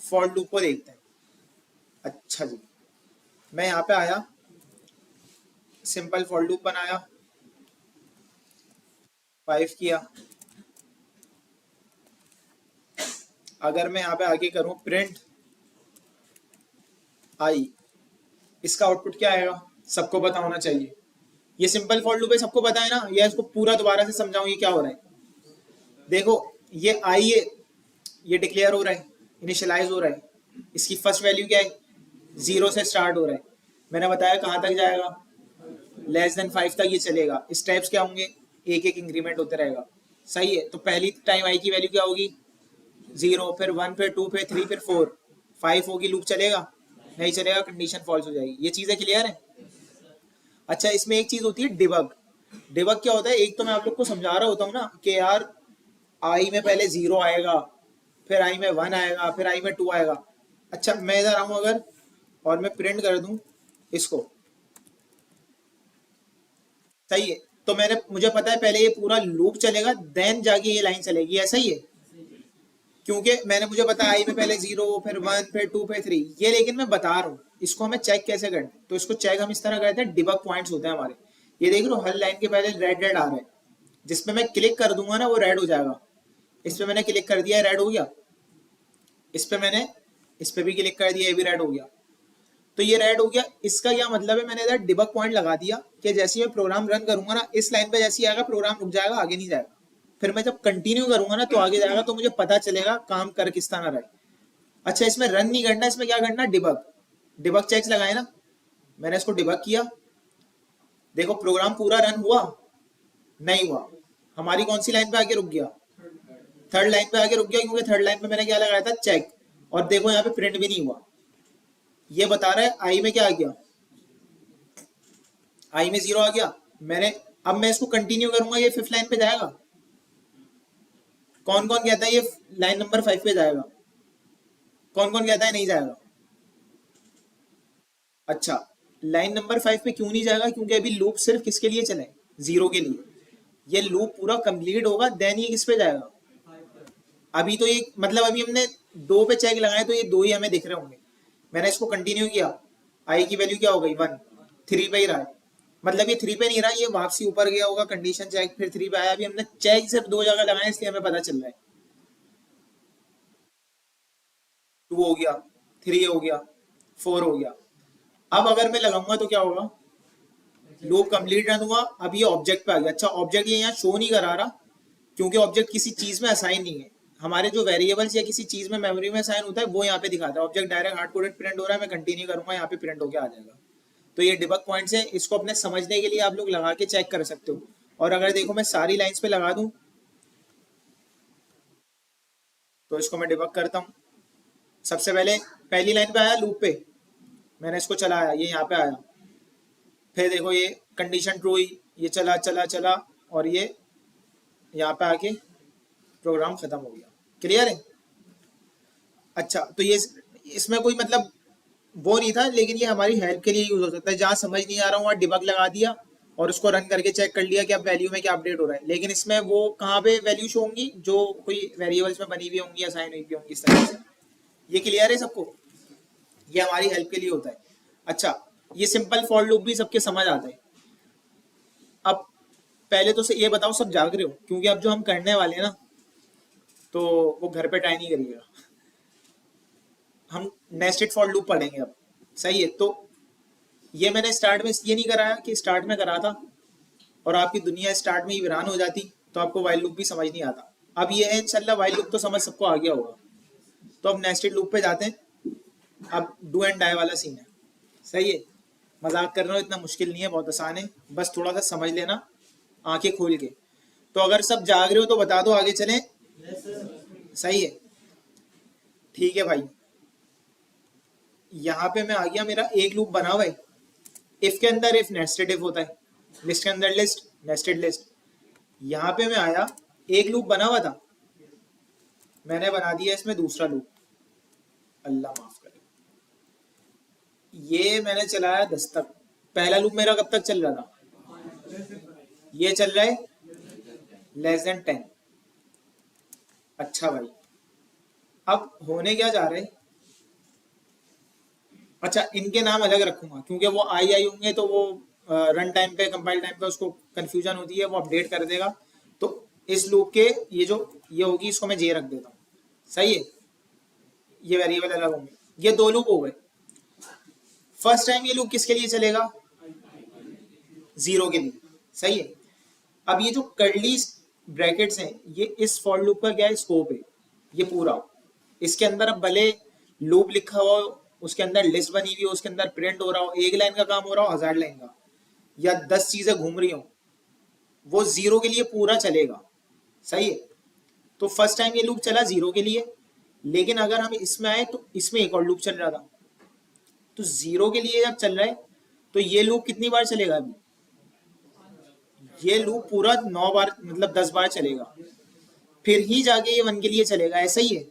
For loop को देखते हैं। अच्छा जी, मैं यहाँ पे आया, सिंपल फॉर लूप बनाया, 5 किया। अगर मैं यहाँ पे आगे करूँ प्रिंट आई, इसका आउटपुट क्या आएगा सबको पता होना चाहिए। ये सिंपल फॉर लूप है, सबको पता है ना, या इसको पूरा दोबारा से समझाऊं ये क्या हो रहा है। देखो ये आई है, ये डिक्लेयर हो रहा है, इनिशियलाइज हो रहा है, इसकी फर्स्ट वैल्यू क्या है, 0 से स्टार्ट हो रहा है। मैंने बताया कहाँ तक जाएगा, <5 तक ये चलेगा। स्टेप्स क्या होंगे, एक एक इंक्रीमेंट होते रहेगा। सही है, तो पहली टाइम आई की वैल्यू क्या होगी 0, फिर 1, फिर 2, फिर 3, फिर 4, 5 होगी, लूप चलेगा नहीं चलेगा, कंडीशन फॉल्स हो जाएगी। ये चीजें क्लियर है। अच्छा, इसमें एक चीज होती है डिबग। डिबग क्या होता है, एक तो मैं आप लोग को समझा रहा होता हूँ ना कि यार आई में पहले 0 आएगा, फिर आई में 1 आएगा, फिर आई में 2 आएगा। अच्छा, मैं इधर आऊं अगर और मैं प्रिंट कर दूं इसको, सही है, तो मुझे पता है पहले ये पूरा लूप चलेगा, देन जाके ये लाइन चलेगी, ऐसा ही है। क्योंकि मुझे पता है आई में पहले 0, फिर 1, फिर 2, फिर 3, ये लेकिन मैं बता रहा हूँ इसको हमें चेक कैसे करते हैं। तो इसको चेक हम इस तरह करते हैं, डिबग पॉइंट्स होते हैं हमारे। ये देख लो हर लाइन के पहले रेड रेड आ रहा है, जिसपे मैं क्लिक कर दूंगा ना वो रेड हो जाएगा। इस पे मैंने क्लिक कर दिया, रेड हो गया। इस पे भी क्लिक कर दिया, ये भी रेड हो गया। तो ये रेड हो गया, इसका क्या मतलब है, मैंने इधर डिबग पॉइंट लगा दिया कि जैसे मैं प्रोग्राम रन करूंगा ना, इस लाइन पे जैसे आएगा प्रोग्राम रुक जाएगा, आगे नहीं जाएगा। फिर मैं जब कंटिन्यू करूंगा ना तो आगे जाएगा, तो मुझे पता चलेगा काम कर किस तरह रहा है। अच्छा, इसमें रन नहीं करना, इसमें क्या करना, डिबग। डिबग चेक्स लगाए ना, मैंने इसको डिबग किया, देखो प्रोग्राम पूरा रन हुआ नहीं हुआ, हमारी कौन सी लाइन पे आके रुक गया, थर्ड लाइन पे आके रुक गया, क्योंकि थर्ड लाइन पे मैंने क्या लगाया था, चेक। और देखो यहाँ पे प्रिंट भी नहीं हुआ, ये बता रहा है आई में क्या आ गया, आई में 0 आ गया। अब मैं इसको कंटिन्यू करूंगा, ये 5th लाइन पे जाएगा। कौन कौन कहता है ये लाइन नंबर 5 पे जाएगा, कौन कौन कहता है नहीं जाएगा। अच्छा, लाइन नंबर 5 पे क्यों नहीं जाएगा, क्योंकि अभी लूप सिर्फ किसके लिए चले, 0 के लिए। ये लूप पूरा कंप्लीट होगा देन ये किस पे जाएगा। अभी तो ये मतलब अभी हमने 2 पे चेक लगाए तो ये 2 ही हमें दिख रहे होंगे। मैंने इसको कंटिन्यू किया, आई की वैल्यू क्या हो गई 1, 3 पे ही रहा है। मतलब ये 3 पे नहीं रहा, ये वापसी ऊपर गया होगा, कंडीशन चेक, फिर 3 पे आया। अभी हमने चेक सिर्फ 2 जगह लगाए, इसलिए हमें पता चल रहा है 2 हो गया, 3 हो गया, 4 हो गया। अब अगर मैं लगाऊंगा तो क्या होगा, लूप कंप्लीट रन हुआ, अब ये ऑब्जेक्ट पे आ गया। अच्छा, ऑब्जेक्ट ये यहाँ शो नहीं करा रहा, क्योंकि ऑब्जेक्ट किसी चीज में असाइन नहीं है। हमारे जो वेरिएबल्स या किसी चीज में मेमोरी में असाइन होता है वो यहाँ पे दिखाता है। Object direct hard coded print हो रहा है, मैं कंटिन्यू करूंगा यहाँ पे प्रिंट होके आ जाएगा। तो ये डिबग पॉइंट्स है, इसको अपने समझने के लिए आप लोग लगा के चेक कर सकते हो। और अगर देखो मैं सारी लाइंस पे लगा दूं तो इसको मैं डिबग करता हूँ। सबसे पहले पहली लाइन पे आया लूप पे, मैंने इसको चलाया, ये यहाँ पे आया, फिर देखो ये कंडीशन ट्रू हुई, ये चला चला चला और ये यहाँ पे आके प्रोग्राम खत्म हो गया। क्लियर है। अच्छा, तो ये इसमें कोई मतलब वो नहीं था, लेकिन ये हमारी हेल्प के लिए यूज हो सकता है। जहाँ समझ नहीं आ रहा हूँ वहाँ डिबग लगा दिया और उसको रन करके चेक कर लिया कि अब वैल्यू में क्या अपडेट हो रहा है। लेकिन इसमें वो कहाँ पे वैल्यू शो होंगी, जो कोई वेरिएबल्स में बनी हुई होंगी, असाइन हुई होंगी, इस तरह से। ये क्लियर है सबको, ये हमारी हेल्प के लिए होता है। अच्छा, ये सिंपल फॉर लूप भी सबके समझ आता है। अब पहले तो ये बताओ सब जाग रहे हो, क्योंकि अब जो हम करने वाले हैं ना तो वो घर पे ट्राई नहीं करिएगा, हम नेस्टेड फॉर लूप पढ़ेंगे अब। सही है, तो ये मैंने स्टार्ट में इसलिए नहीं कराया कि स्टार्ट में करा था और आपकी दुनिया स्टार्ट में ही वीरान हो जाती, तो आपको वाइल लूप भी समझ नहीं आता। अब ये है इंशाल्लाह वाइल लूप तो समझ सबको आ गया होगा। तो अब नेस्टेड लूप पे जाते हैं। अब डू एंड डाई वाला सीन है। सही है, मजाक कर रहा हूँ, इतना मुश्किल नहीं है, बहुत आसान है, बस थोड़ा सा समझ लेना आंखें खोल के। तो अगर सब जाग रहे हो तो बता दो, आगे चलें। सही है, ठीक है भाई। यहाँ पे मैं आ गया, मेरा एक लूप बना हुआ है। इफ के अंदर इफ नेस्टेड इफ होता है, लिस्ट के अंदर लिस्ट, नेस्टेड लिस्ट। यहाँ पे मैं आया, एक लूप बना हुआ था, मैंने बना दिया इसमें दूसरा लूप। अल्लाह माफ करे, ये मैंने चलाया 10 तक। पहला लूप मेरा कब तक चल रहा था, ये चल रहा है <10। अच्छा भाई, अब होने क्या जा रहा है, अच्छा, इनके नाम अलग रखूंगा क्योंकि वो आई होंगे तो वो रन टाइम पे, कंपाइल टाइम पे उसको कंफ्यूजन होती है, वो अपडेट कर देगा। तो इस लूप के ये जो ये होगी इसको मैं जे रख देता हूँ। सही है, ये वेरिएबल अलग होंगे। ये दो लूप हो गए। फर्स्ट टाइम ये लूप किसके लिए चलेगा? जीरो के लिए। सही है। अब ये जो कर्ली ब्रैकेट्स हैं ये इस फॉर लूप का क्या है? स्कोप है ये पूरा। इसके अंदर अब भले लूप लिखा हुआ हो, उसके अंदर लिस्ट बनी हुई हो, उसके अंदर प्रिंट हो रहा हो, एक लाइन का काम हो रहा हो, 1000 लाइन का, या 10 चीजें घूम रही हो, वो जीरो के लिए पूरा चलेगा। सही है। तो फर्स्ट टाइम ये लूप चला जीरो के लिए, लेकिन अगर हम इसमें आए तो इसमें एक और लूप चल रहा था। तो जीरो के लिए जब चल रहा है तो ये लूप कितनी बार चलेगा? अभी ये लूप पूरा 9 बार, मतलब 10 बार चलेगा, फिर ही जाके ये वन के लिए चलेगा। ऐसा ही है।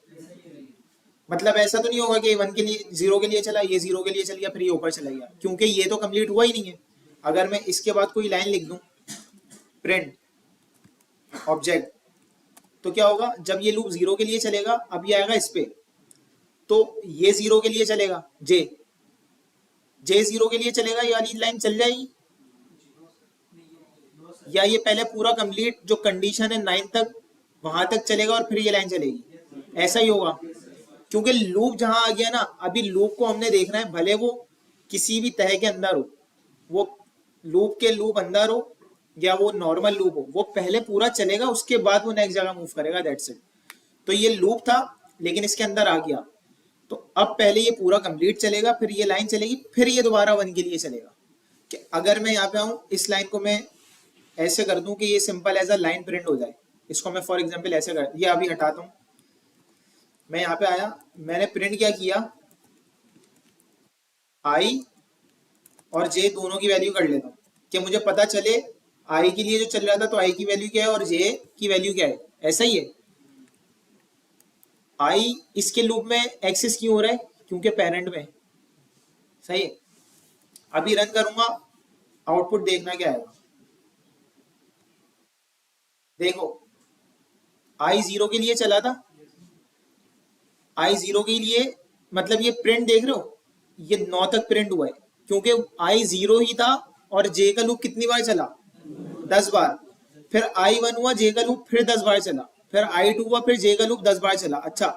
मतलब ऐसा तो नहीं होगा कि वन के लिए, जीरो के लिए चला, ये जीरो के लिए चल गया, फिर ये ऊपर चला गया, क्योंकि ये तो कंप्लीट हुआ ही नहीं है। अगर मैं इसके बाद कोई लाइन लिख दूं, प्रिंट ऑब्जेक्ट, तो क्या होगा? जब ये लूप जीरो के लिए चलेगा, अब ये आएगा इस पे, तो ये जीरो के लिए चलेगा, जे जे जीरो के लिए चलेगा, ये वाली लाइन चल जाएगी, या ये पहले पूरा कंप्लीट जो कंडीशन है 9 तक वहां तक चलेगा और फिर ये लाइन चलेगी? ऐसा ही होगा, क्योंकि लूप जहां आ गया ना, अभी लूप को हमने देखना है, भले वो किसी भी तह के अंदर हो, वो लूप के लूप अंदर हो या वो नॉर्मल लूप हो, वो पहले पूरा चलेगा, उसके बाद वो नेक्स्ट जगह मूव करेगा। That's it. तो ये लूप था लेकिन इसके अंदर आ गया, तो अब पहले ये पूरा कंप्लीट चलेगा, फिर ये लाइन चलेगी, फिर ये दोबारा वन के लिए चलेगा। कि अगर मैं यहाँ पे आऊँ, इस लाइन को मैं ऐसे कर दूं कि ये simple as a line print हो जाए, इसको मैं फॉर एग्जांपल ऐसे कर, ये अभी हटाता हूँ, मैं यहाँ पे आया, मैंने प्रिंट क्या किया, आई और जे दोनों की वैल्यू कर लेता हूँ कि मुझे पता चले आई के लिए जो चल रहा था तो आई की वैल्यू क्या है और जे की वैल्यू क्या है। ऐसा ही है। आई इसके लूप में एक्सेस क्यों हो रहा है? क्योंकि पेरेंट में। सही है। अभी रन करूंगा, आउटपुट देखना क्या आएगा। देखो, आई जीरो के लिए चला था, आई जीरो के लिए, मतलब ये प्रिंट देख रहे हो, ये 9 तक प्रिंट हुआ है, क्योंकि आई जीरो ही था और जे का लूप कितनी बार चला? 10 बार। फिर आई वन हुआ, जे का लूप फिर 10 बार चला, फिर आई टू हुआ, फिर जे का लूप 10 बार चला। अच्छा,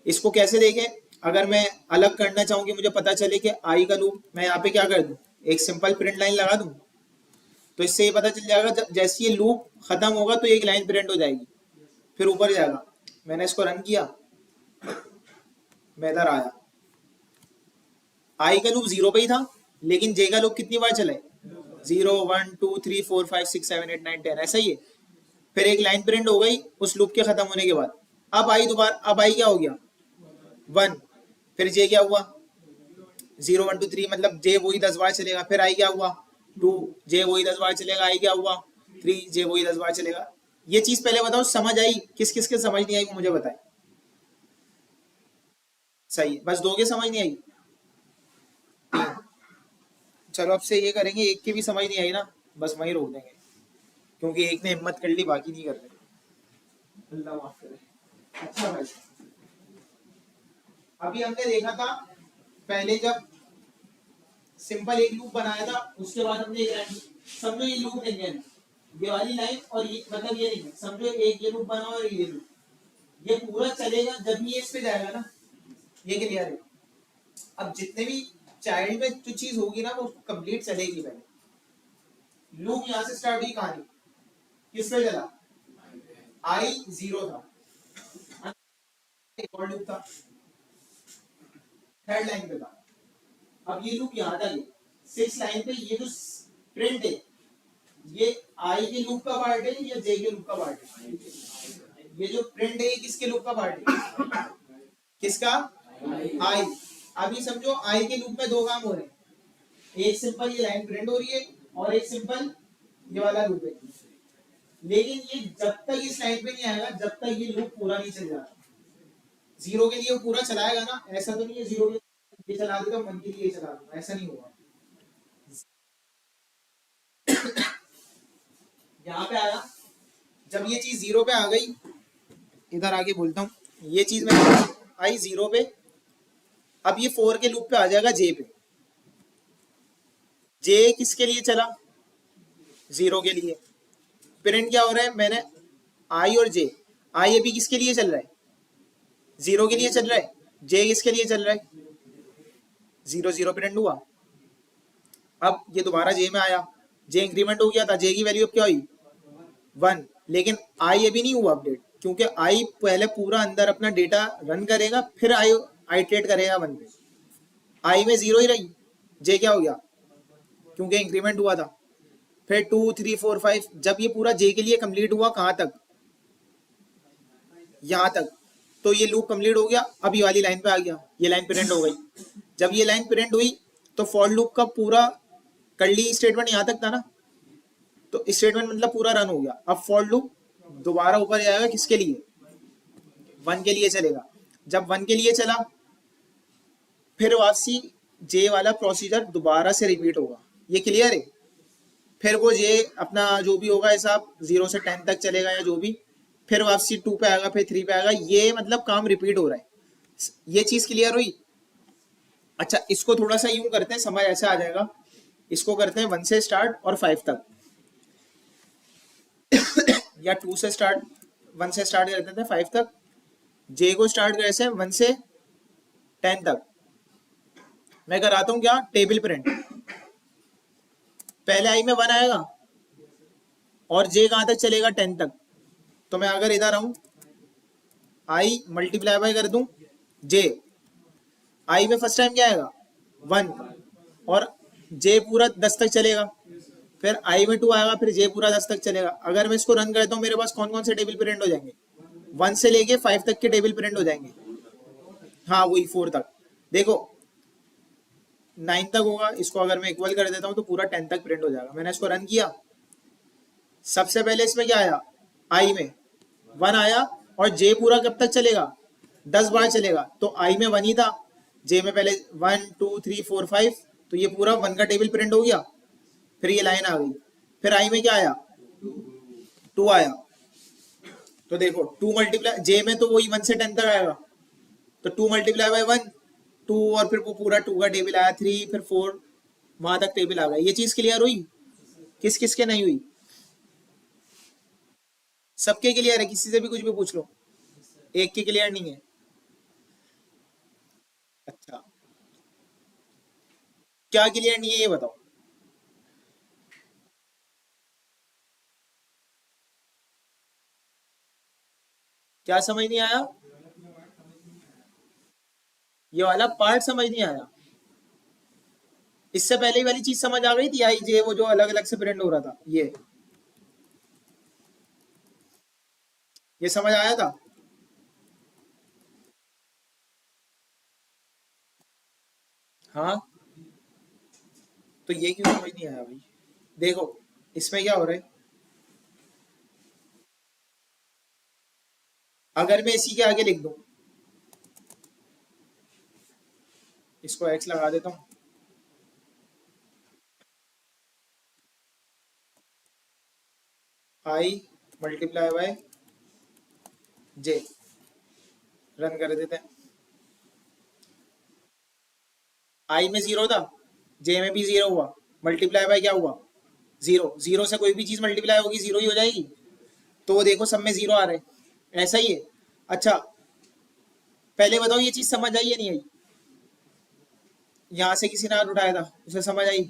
इसको कैसे देखें? अगर मैं अलग करना चाहूँ कि मुझे पता चले कि आई का लूप, मैं यहाँ पे क्या कर दूं, एक सिंपल प्रिंट लाइन लगा दूं, तो इससे ये पता चल जाएगा जैसे ये लूप खत्म होगा तो एक लाइन प्रिंट हो जाएगी, फिर ऊपर जाएगा। मैंने इसको रन किया, मैं इधर आया, आई का लूप जीरो पे ही था, लेकिन जे का लूप कितनी बार चला है? 0 1 2 3 4 5 6 7 8 9 10, ऐसा ही है। फिर एक लाइन प्रिंट हो गई उस लूप के खत्म होने के बाद। अब आई दोबारा, अब आई क्या हो गया? 1। फिर जे क्या हुआ? 0 1 2 3, मतलब जे वही 10 बार चलेगा। फिर आई क्या हुआ? 2, जे वही 10 बार चलेगा। आई क्या हुआ? 3, जे वही 10 बार चलेगा। ये चीज पहले बताओ, समझ आई? किस किस के समझ नहीं आई वो मुझे बताए। सही है, बस दो के समझ नहीं आई। चलो अब से ये करेंगे, एक की भी समझ नहीं आई ना, बस वहीं रोक देंगे, क्योंकि एक ने हिम्मत कर ली, बाकी नहीं कर रहे। अल्लाह माफ करे। अच्छा भाई, अभी हमने देखा था पहले जब सिंपल एक लूप बनाया था, उसके बाद हमने एक लाइन, समझो ये लूप नहीं है, ये वाली लाइन और ये, मतलब ये नहीं है, समझो एक ये लूप बना और ये लूप, ये पूरा चलेगा जब ये इस पे जाएगा ना, ये क्लियर है। अब जितने भी चाइल्ड में जो चीज होगी ना वो कंप्लीट चलेगी। पहले लूप यहाँ से स्टार्ट हुई कहानी, किस पे चला? आई जीरो था, एक और लूप था, थर्ड लाइन पे था। अब ये लूप यहाँ था, ये 6 लाइन पे, ये जो प्रिंट है ये आई के लूप का पार्ट है या जे के लूप का पार्ट है? ये जो प्रिंट है ये किसके लूप का पार्ट है? किसका? आई। अभी समझो आई के लूप में दो काम हो रहे हैं, एक सिंपल ये लाइन प्रिंट हो रही है और एक सिंपल ये वाला लूप है, लेकिन ये जब तक इस लाइन पे नहीं आएगा जब तक ये लूप पूरा नहीं चल जाता। जीरो के लिए वो पूरा चलाएगा ना, ऐसा तो नहीं है जीरो के लिए चला दूंगा, वन के लिए चला दूंगा, ऐसा नहीं होगा। यहाँ पे आया, जब ये चीज जीरो पे आ गई, इधर आगे बोलता हूँ, ये चीज में आई जीरो पे, अब ये 4 के लूप पे आ जाएगा जे पे। जे किसके लिए चला, 0 के लिए। प्रिंट क्या हो रहा है, मैंने आई और जे, आई अभी किसके लिए चल रहा है, 0 के लिए चल रहा है, जे किसके लिए चल रहा है, 0 0 प्रिंट हुआ। अब ये दोबारा जे में आया, जे इंक्रीमेंट हो गया था, जे की वैल्यू अब क्या हुई 1, लेकिन आई अभी नहीं हुआ अपडेट, क्योंकि आई पहले पूरा अंदर अपना डेटा रन करेगा, फिर आई आइट्रेट करेगा 1 पे। आई में 0 ही रही, जे क्या हो गया, क्योंकि इंक्रीमेंट हुआ था। फिर 2 3 4 5, जब ये पूरा जे के लिए कंप्लीट हुआ कहां तक, यहां तक, तो ये लूप कंप्लीट हो गया। अब ये वाली लाइन पे आ गया, ये लाइन प्रिंट हो गई। जब ये लाइन प्रिंट हुई तो फॉर लूप का पूरा कर्ली स्टेटमेंट यहां तक था ना, तो स्टेटमेंट मतलब पूरा रन हो गया। अब फॉर लूप दोबारा ऊपर जाएगा, किसके लिए, 1 के लिए चलेगा। जब 1 के लिए चला, फिर वापसी जे वाला प्रोसीजर दोबारा से रिपीट होगा। ये क्लियर है। फिर वो जे अपना जो भी होगा हिसाब 0 से 10 तक चलेगा या जो भी, फिर वापसी 2 पे आएगा, फिर 3 पे आएगा। ये मतलब काम रिपीट हो रहा है। ये चीज क्लियर हुई। अच्छा, इसको थोड़ा सा यूं करते हैं, समझ ऐसा आ जाएगा। इसको करते हैं 1 से स्टार्ट और 5 तक, या 2 से स्टार्ट, 1 से स्टार्ट करते थे 5 तक। जे को स्टार्ट कैसे, 1 से 10 तक। मैं कराता हूँ क्या, टेबल प्रिंट। पहले आई में 1 आएगा और जे कहां तक चलेगा, 10 तक। तो मैं अगर इधर आऊं, आई मल्टीप्लाई बाय कर दूं जे, आई में फर्स्ट टाइम क्या आएगा 1, और जे पूरा 10 तक चलेगा। फिर आई में 2 आएगा, फिर जे पूरा 10 तक चलेगा। अगर मैं इसको रन करता हूँ, मेरे पास कौन कौन से टेबल प्रिंट हो जाएंगे, 1 से लेके 5 तक के टेबल प्रिंट हो जाएंगे। हाँ वही 4 तक। देखो 9 तक होगा, इसको अगर मैं इक्वल कर देता हूँ तो पूरा 10 तक प्रिंट हो जाएगा। मैंने इसको रन किया, सबसे पहले इसमें क्या आया, आई में 1 आया, और जे पूरा कब तक चलेगा, 10 बार चलेगा। तो आई में 1 ही था, जे में पहले 1 2 3 4 5, तो ये पूरा 1 का टेबल प्रिंट हो गया। फिर ये लाइन आ गई। फिर आई में क्या आया, 2 आया। तो देखो 2 मल्टीप्लाई, जे में तो वही 1 से 10 तक आएगा, तो 2 मल्टीप्लाई बाय 1 2, और फिर वो पूरा 2 का टेबल आया, 3 फिर 4, वहां तक टेबल आ गया। ये चीज क्लियर हुई। किस किस के नहीं हुई, सबके क्लियर है, किसी से भी कुछ भी पूछ लो, एक के क्लियर नहीं है। अच्छा, क्या क्लियर नहीं है ये बताओ। क्या समझ नहीं आया, ये वाला पार्ट समझ नहीं आया। इससे पहले वाली चीज समझ आ गई थी, आई जे वो जो अलग अलग से प्रिंट हो रहा था, ये समझ आया था। हाँ, तो ये क्यों समझ नहीं आया भाई। देखो इसमें क्या हो रहा है, अगर मैं इसी के आगे लिख दूं, इसको एक्स लगा देता हूँ, आई मल्टीप्लाई बाय जे, रन कर देते हैं। आई में 0 था, जे में भी 0 हुआ, मल्टीप्लाई बाय क्या हुआ 0, 0 से कोई भी चीज मल्टीप्लाई होगी 0 ही हो जाएगी। तो वो देखो सब में 0 आ रहे हैं, ऐसा ही है। अच्छा, पहले बताओ ये चीज समझ आई या नहीं आई, यहाँ से किसी ने हाथ उठाया था, उसे समझ आई।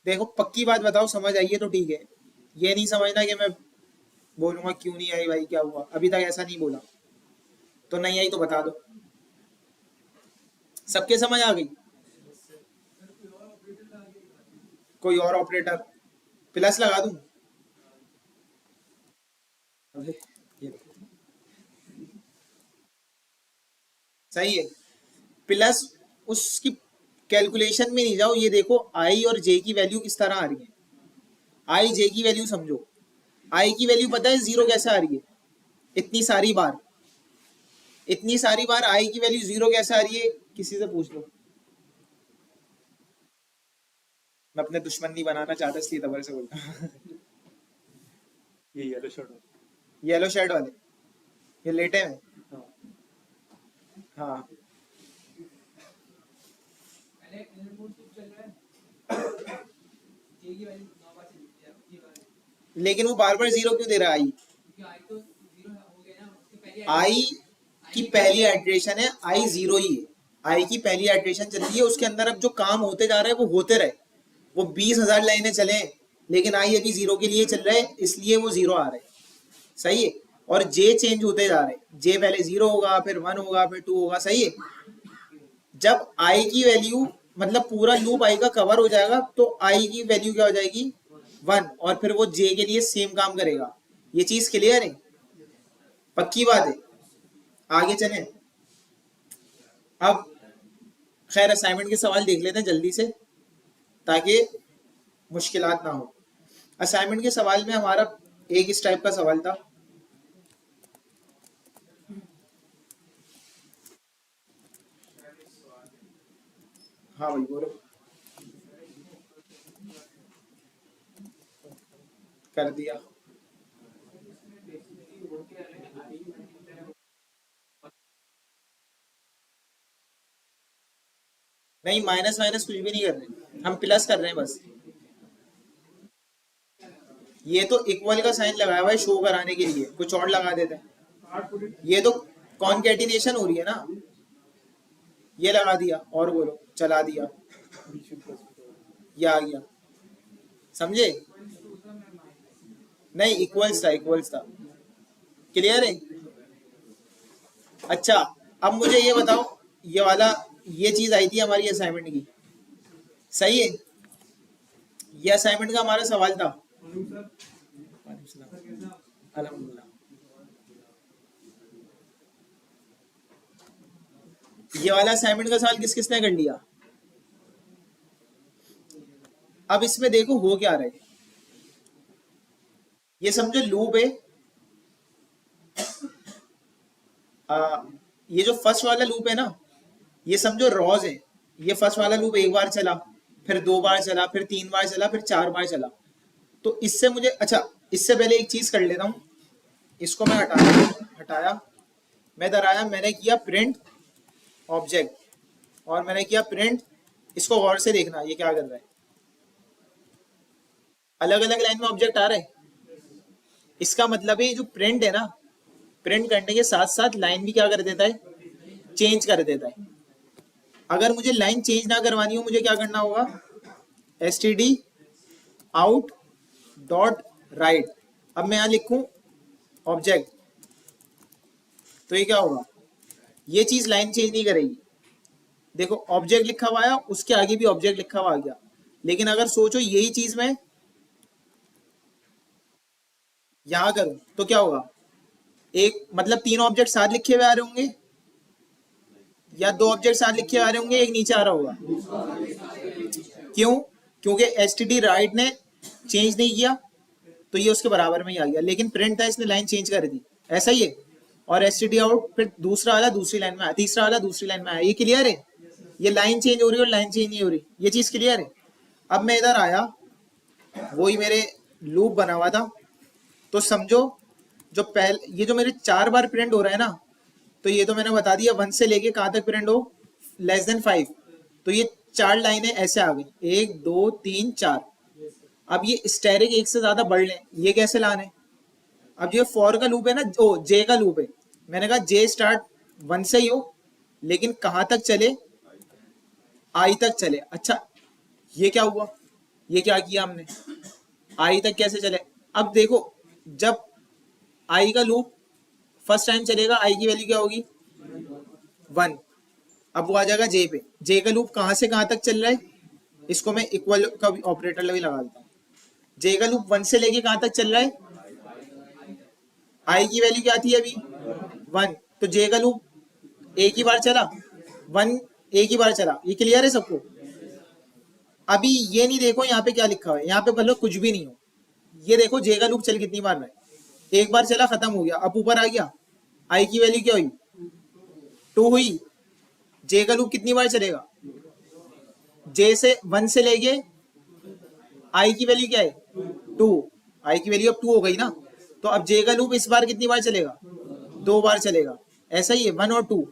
देखो पक्की बात बताओ, समझ आई है तो ठीक है, ये नहीं समझना कि मैं बोलूंगा क्यों नहीं आई भाई, क्या हुआ, अभी तक ऐसा नहीं बोला। तो नहीं आई तो बता दो, सबके समझ आ गई। कोई और ऑपरेटर प्लस लगा दूं, अबे, ये सही है। प्लस उसकी कैलकुलेशन में नहीं जाओ, ये देखो आई और जे की वैल्यू किस तरह आ रही है। आई जे की वैल्यू समझो, आई की वैल्यू पता है 0 कैसे आ रही है, इतनी सारी बार, इतनी सारी बार आई की वैल्यू 0 कैसे आ रही है, किसी से पूछ लो। मैं अपने दुश्मन नहीं बनाना चाहता, इसलिए तबर से बोलता। ये येलो शर्ट येलो शर्ट वाले, ये लेटे हैं। हाँ। हाँ, लेकिन वो बार बार जीरो क्यों दे रहा है आई? आई की पहली आइट्रेशन है, आई जीरो ही है। आई की पहली आइट्रेशन चल रही है, उसके अंदर अब जो काम होते जा रहे हैं वो होते रहे, वो 20,000 लाइनें चले, लेकिन आई अभी जीरो के लिए चल रहा है, इसलिए वो जीरो आ रहा है। सही है। और जे चेंज होते जा रहे हैं, जे पहले जीरो होगा, फिर 1 होगा, फिर 2 होगा। सही है। जब आई की वैल्यू मतलब पूरा लूप आई का कवर हो जाएगा तो आई की वैल्यू क्या हो जाएगी? 1, और फिर वो जे के लिए सेम काम करेगा। ये चीज क्लियर है? पक्की बात है। आगे चलें। अब खैर असाइनमेंट के सवाल देख लेते हैं जल्दी से, ताकि मुश्किलात ना हो। असाइनमेंट के सवाल में हमारा एक इस टाइप का सवाल था। हाँ भाई बोलो। कर दिया। नहीं, माइनस माइनस कुछ भी नहीं कर रहे, हम प्लस कर रहे हैं बस। ये तो इक्वल का साइन लगाया हुआ है शो कराने के लिए, कुछ और लगा देते हैं। ये तो कॉन्केटिनेशन हो रही है ना, ये लगा दिया और बोलो चला दिया, ये आ गया। समझे? नहीं, इक्वल्स था, इक्वल्स था। क्लियर है? अच्छा, अब मुझे ये बताओ, ये वाला ये चीज आई थी हमारी असाइनमेंट की। सही है। ये असाइनमेंट का हमारा सवाल था। अल्हम्दुलिल्लाह। ये वाला असाइनमेंट का सवाल किस किसने कर लिया? अब इसमें देखो हो क्या रहा है। ये समझो लूप है। ये जो फर्स्ट वाला लूप है ना, ये समझो रॉज है। ये फर्स्ट वाला लूप एक बार चला, फिर 2 बार चला, फिर 3 बार चला, फिर 4 बार चला। तो इससे मुझे, अच्छा इससे पहले एक चीज कर लेता हूँ। इसको मैं हटाया, मैं इधर आया, मैंने किया प्रिंट ऑब्जेक्ट, और मैंने किया प्रिंट। इसको गौर से देखना ये क्या कर रहा है। अलग अलग लाइन में ऑब्जेक्ट आ रहे हैं। इसका मतलब है ये जो प्रिंट है ना, प्रिंट करने के साथ साथ लाइन भी क्या कर देता है? चेंज कर देता है। अगर मुझे लाइन चेंज ना करवानी हो, मुझे क्या करना होगा? std out dot right. अब मैं यहां लिखूं ऑब्जेक्ट, तो ये क्या होगा? ये चीज लाइन चेंज नहीं करेगी। देखो ऑब्जेक्ट लिखा हुआ आया, उसके आगे भी ऑब्जेक्ट लिखा हुआ आ गया। लेकिन अगर सोचो यही चीज मैं यहां करूं तो क्या होगा? एक मतलब 3 ऑब्जेक्ट साथ लिखे हुए आ रहे होंगे, या 2 ऑब्जेक्ट साथ लिखे हुए आ रहे होंगे, एक नीचे आ रहा होगा। क्यों? क्योंकि std राइट ने चेंज नहीं किया, तो ये उसके बराबर में ही आ गया। लेकिन प्रिंट था, इसने लाइन चेंज कर दी। ऐसा ही है। और std आउट फिर दूसरा वाला दूसरी लाइन में आया, तीसरा वाला दूसरी लाइन में आया। ये क्लियर है? ये लाइन चेंज हो रही है और लाइन चेंज नहीं हो रही, ये चीज क्लियर है? अब मैं इधर आया, वही मेरे लूप बना हुआ था। तो समझो जो पहले ये जो मेरे 4 बार प्रिंट हो रहा है ना, तो ये तो मैंने बता दिया 1 से लेके कहां तक प्रिंट हो? Less than 5। तो ये 4 लाइनें ऐसे आ गई, 1 2 3 4। अब ये स्टेरिक एक से ज्यादा बढ़ लें, ये कैसे लाने? अब ये फॉर का लूप है ना, ओ जे का लूप है। मैंने कहा जे स्टार्ट 1 से ही हो, लेकिन कहां तक चले? आई तक चले। अच्छा ये क्या हुआ? ये क्या किया हमने? आई तक कैसे चले? अब देखो, जब आई का लूप फर्स्ट टाइम चलेगा, आई की वैल्यू क्या होगी? 1। अब वो आ जाएगा जे पे। जे का लूप कहां से कहां तक चल रहा है? इसको मैं इक्वल का ऑपरेटर भी लगा देता हूँ। जे का लूप 1 से लेके कहां तक चल रहा है? आई की वैल्यू क्या थी अभी? 1। तो जे का लूप एक ही बार चला, 1 एक ही बार चला। ये क्लियर है सबको? अभी ये नहीं देखो यहाँ पे क्या लिखा हुआ है, यहाँ पे मतलब कुछ भी नहीं हो। ये देखो जे का लूप चल कितनी बार रहा है? एक बार चला, खत्म हो गया। अब ऊपर आ गया, आई की वैल्यू क्या हुई? 2 हुई। जे का लूप कितनी बार चलेगा? जे से 1 से लेके आई की वैल्यू क्या है? 2। आई की वैल्यू अब 2 हो गई ना। तो अब जे का लूप इस बार कितनी बार चलेगा? 2 बार चलेगा। ऐसा ही है, 1 और 2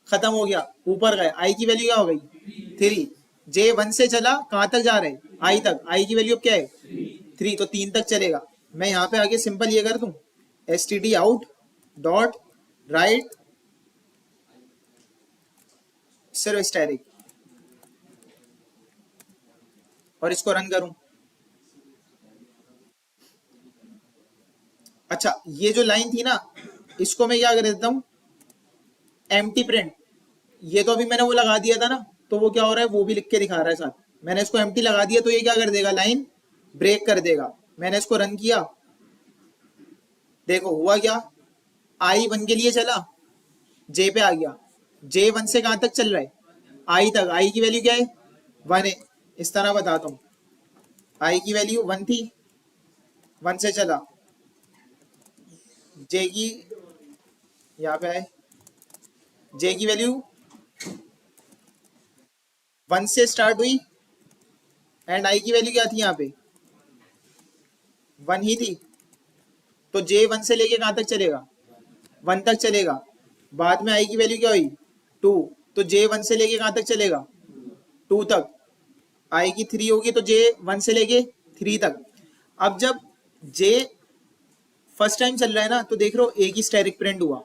खत्म हो गया, ऊपर गए, आई की वैल्यू क्या हो गई? 3। जे 1 से चला कहां तक जा रहा है, आई तक, आई की वैल्यू क्या है 3, तो 3 तक चलेगा। मैं यहाँ पे आगे सिंपल ये कर दूं, std out डॉट राइट सिर्फ स्टैटिक, और इसको रन करूं। अच्छा ये जो लाइन थी ना, इसको मैं क्या कर देता हूं, एम्प्टी प्रिंट। ये तो अभी मैंने वो लगा दिया था ना, तो वो क्या हो रहा है वो भी लिख के दिखा रहा है साथ। मैंने इसको एम्प्टी लगा दिया तो ये क्या कर देगा, लाइन ब्रेक कर देगा। मैंने इसको रन किया, देखो हुआ क्या, आई 1 के लिए चला, जे पे आ गया, जे 1 से कहां तक चल रहा है, आई तक, आई की वैल्यू क्या है 1 है। इस तरह बताता हूं, आई की वैल्यू 1 थी, 1 से चला, जे की यहाँ पे आए, जे की वैल्यू 1 से स्टार्ट हुई, एंड आई की वैल्यू क्या थी यहाँ पे 1 ही थी, तो जे 1 से लेके कहां तक चलेगा 1 तक चलेगा। बाद में आई की वैल्यू क्या हुई 2, तो जे 1 से लेके कहां तक चलेगा 2 तक। आई की 3 होगी तो जे 1 से लेके 3 तक। अब जब जे फर्स्ट टाइम चल रहा है ना, तो देख रहे हो एक ही स्टेरिक प्रिंट हुआ,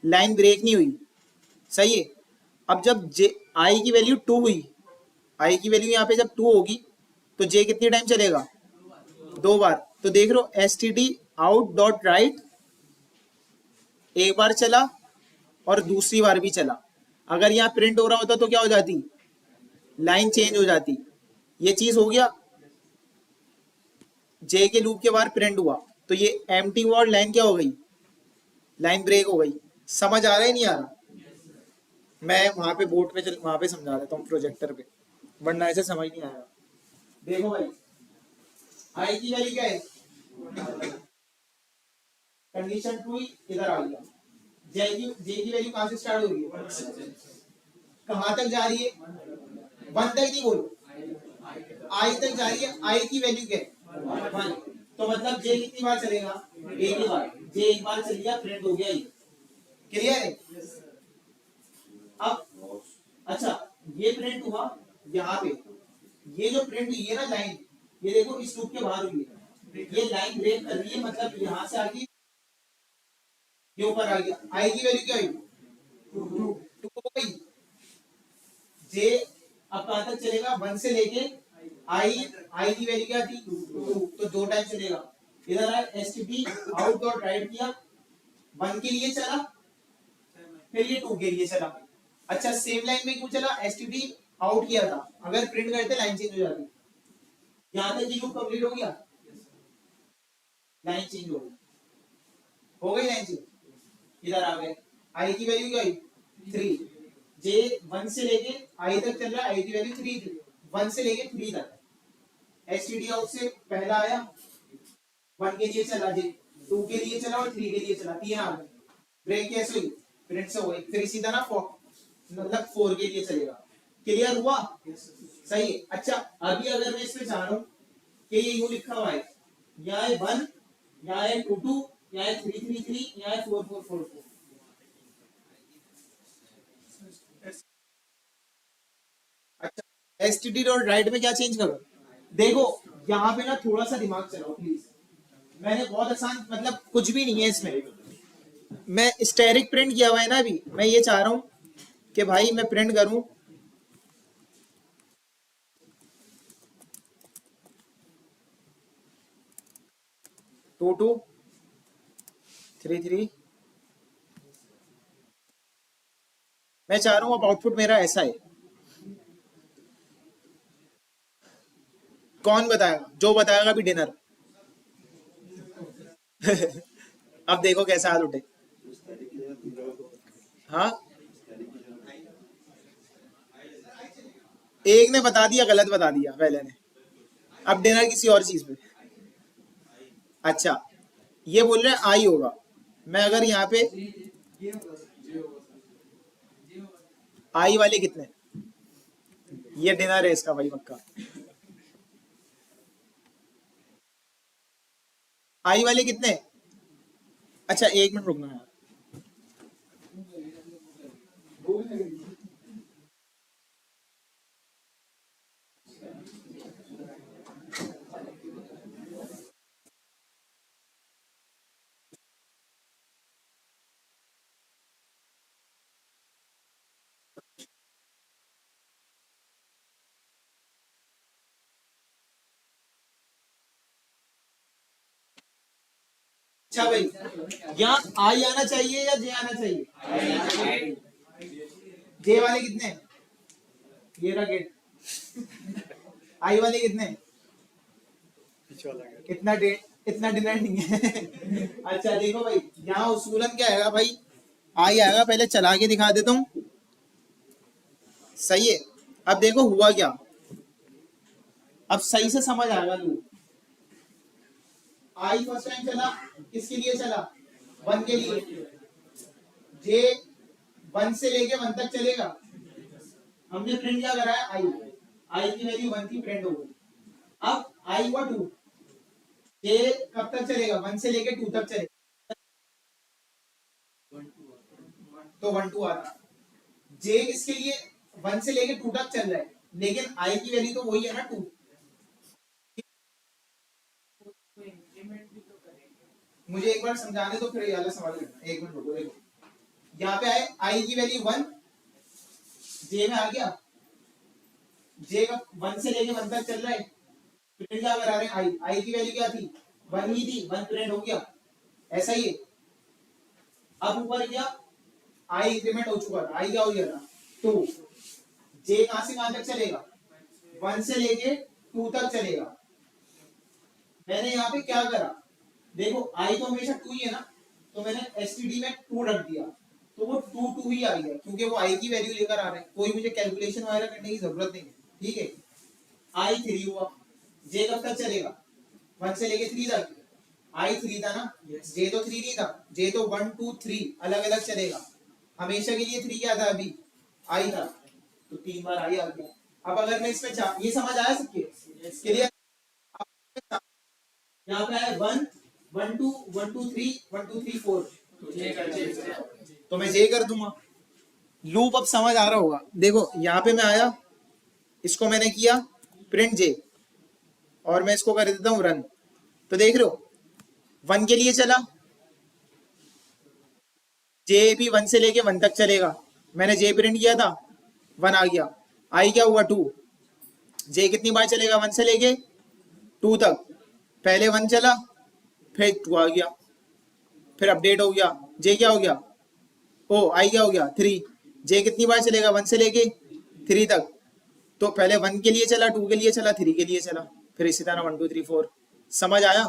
लाइन ब्रेक नहीं हुई, सही है। अब जब जे आई की वैल्यू 2 हुई, आई की वैल्यू यहाँ पे जब 2 होगी, तो जे कितनी टाइम चलेगा 2 बार। तो देख रहे हो S T D out dot right एक बार चला और दूसरी बार भी चला। अगर यहाँ प्रिंट हो रहा होता तो क्या हो जाती, लाइन चेंज हो जाती। ये चीज हो गया, जे के लूप के बाहर प्रिंट हुआ, तो ये एम्प्टी हुआ और लाइन क्या हो गई, लाइन ब्रेक हो गई। समझ आ रहा है नहीं आ रहा, मैं वहां पे बोर्ड पे चल वहां पे समझा देता हूँ प्रोजेक्टर पे, वरना ऐसे समझ नहीं आएगा। देखो भाई, आई की वैल्यू क्या है, कंडीशन 2 इधर आ गया, जे की वैल्यू कहां से स्टार्ट हो रही है, कहां तक जा रही है 1 तक, नहीं बोलो आई तक जा रही है। आई की वैल्यू क्या है 1, तो मतलब जे कितनी बार चलेगा एक ही बार, जे एक बार चल गया प्रिंट हो गया ये, क्लियर है। अब अच्छा ये प्रिंट हुआ यहाँ पे, ये जो प्रिंट हुई है ना लाइन, ये देखो इस लूप के बाहर हुई है, ये लाइन ब्रेक कर रही है, मतलब यहाँ से आगे ये ऊपर आ गया। आई की वैल्यू क्या हुई 2 हो गई, जे अब कहां तक चलेगा 1 से लेके आई, आई की वैल्यू क्या थी 2, तो 2 टाइम चलेगा। इधर आए S T P out dot right किया, 1 के लिए चला, फिर ये 2 के लिए चला। अच्छा सेम लाइन में क्यों चला, एस टी डी आउट किया था, अगर प्रिंट करते लाइन चेंज हो जाती। यहाँ तक ये लूप कंप्लीट हो गया, लाइन चेंज हो गई लाइन चेंज, इधर आ गए। आई की वैल्यू क्या आई 3, जे 1 से लेके आई तक चल रहा है, आई की वैल्यू 3 थी, 1 से लेके 3 तक। एस टी डी आउट से पहला आया, 1 के लिए चला, जे 2 के लिए चला और 3 के लिए चला, 3 आ गए। ब्रेक कैसे हुई, प्रिंट से हो गई, फिर सीधा ना मतलब 4 के लिए चलेगा। क्लियर हुआ, सही है। अच्छा अभी अगर मैं इसमें चाह रहा हूं कि ये यूं लिखा हुआ है, यहाँ है 1, यहाँ है 2 2, यहाँ है 3 3 3, यहाँ है 4 4 4 4। अच्छा S T D dot right में क्या चेंज करो, देखो यहाँ पे ना थोड़ा सा दिमाग चलाओ प्लीज। मैंने बहुत आसान, मतलब कुछ भी नहीं है इसमें, मैं स्टेरिक प्रिंट किया हुआ है ना अभी, मैं ये चाह रहा हूं कि भाई मैं प्रिंट करूं 2 2 3 3, मैं चाह रहा हूं अब आउटपुट मेरा ऐसा है। कौन बताएगा, जो बताएगा भी डिनर। अब देखो कैसा हाल उठे। हाँ एक ने बता दिया, गलत बता दिया पहले ने, अब डिनर किसी और चीज पे। अच्छा ये बोल रहे हैं आई होगा, मैं अगर यहाँ पे आई वाले कितने, ये डिनर है इसका भाई पक्का। आई वाले कितने, अच्छा एक मिनट रुकना यार, अच्छा भाई, यहाँ आई आना चाहिए या जे आना चाहिए? जे वाले कितने हैं? ये रहा गेट। आई वाले कितने हैं? पीछे वाला गेट। इतना डिमांडिंग है। अच्छा देखो भाई, यहाँ उसूलन क्या आएगा भाई? आई आएगा, पहले चला के दिखा देता हूँ। सही है। अब देखो हुआ क्या, अब सही से समझ आएगा लूप। आई फर्स्ट टाइम चला, किसके लिए चला? 1 के लिए। जे 1 से लेके 1 तक चलेगा। हमने प्रिंट क्या करा है? आई की वैल्यू 1 थी, प्रिंट हो गई। अब आई हुआ 2, जे कब तक चलेगा? 1 से लेके 2 तक चलेगा, तो 1 2 आ रहा। जे किसके लिए? 1 से लेके 2 तक चल रहा है, लेकिन आई की वैल्यू तो वही है ना 2। मुझे एक बार समझाने तो फिर ये वाला सवाल करना। एक मिनट रुको, देखो यहाँ पे आए आई की वैल्यू 1, जे में आ गया। जे का 1 से लेके 1 तक चल रहा है, प्रिंट क्या करा रहे हैं? आई की वैल्यू क्या थी? 1 ही थी, 1 प्रिंट हो गया। ऐसा ही है। अब ऊपर गया, आई इंक्रीमेंट हो चुका है, आई क्या हो गया था? 2। जे कहां से कहां तक चलेगा? 1 से लेके 2 तक चलेगा। मैंने यहाँ पे क्या करा, देखो आई तो हमेशा 2 ही है ना, तो मैंने एसटीडी में 2 रख दिया, तो वो 2 2 ही आ गया, क्योंकि वो आई की वैल्यू लेकर आ रहे हैं। कोई मुझे कैलकुलेशन वगैरह करने की जरूरत नहीं है, ठीक है। आई 3 हुआ। जे कब तक चलेगा? 1 से लेके 3 तक। आई 3 था ना, जे तो 3 नहीं था, जे तो 1 2 3 अलग अलग चलेगा। हमेशा के लिए 3 क्या था? अभी आई था, तो 3 बार आई आ गया। अब अगर मैं इसमें ये समझ आया सबके? क्लियर? यहाँ पे आया 1 1 2 1 2 3 1 2 3 4, तो मैं जे कर दूंगा। लूप अब समझ आ रहा होगा। देखो यहाँ पे मैं आया, इसको मैंने किया प्रिंट जे, और मैं इसको कर देता हूँ रन। तो देख रहे हो 1 के लिए चला, जे भी 1 से लेके 1 तक चलेगा। मैंने जे प्रिंट किया था, 1 आ गया। आई क्या हुआ? 2। जे कितनी बार चलेगा? 1 से लेके 2 तक। पहले 1 चला, फिर 2 आ गया, फिर अपडेट हो गया। जे क्या हो गया? ओ आई क्या हो गया? 3। जे कितनी बार चलेगा? 1 से लेके 3 तक। तो पहले 1 के लिए चला, 2 के लिए चला, 3 के लिए चला, फिर इसी तरह 1 2 3 4। समझ आया?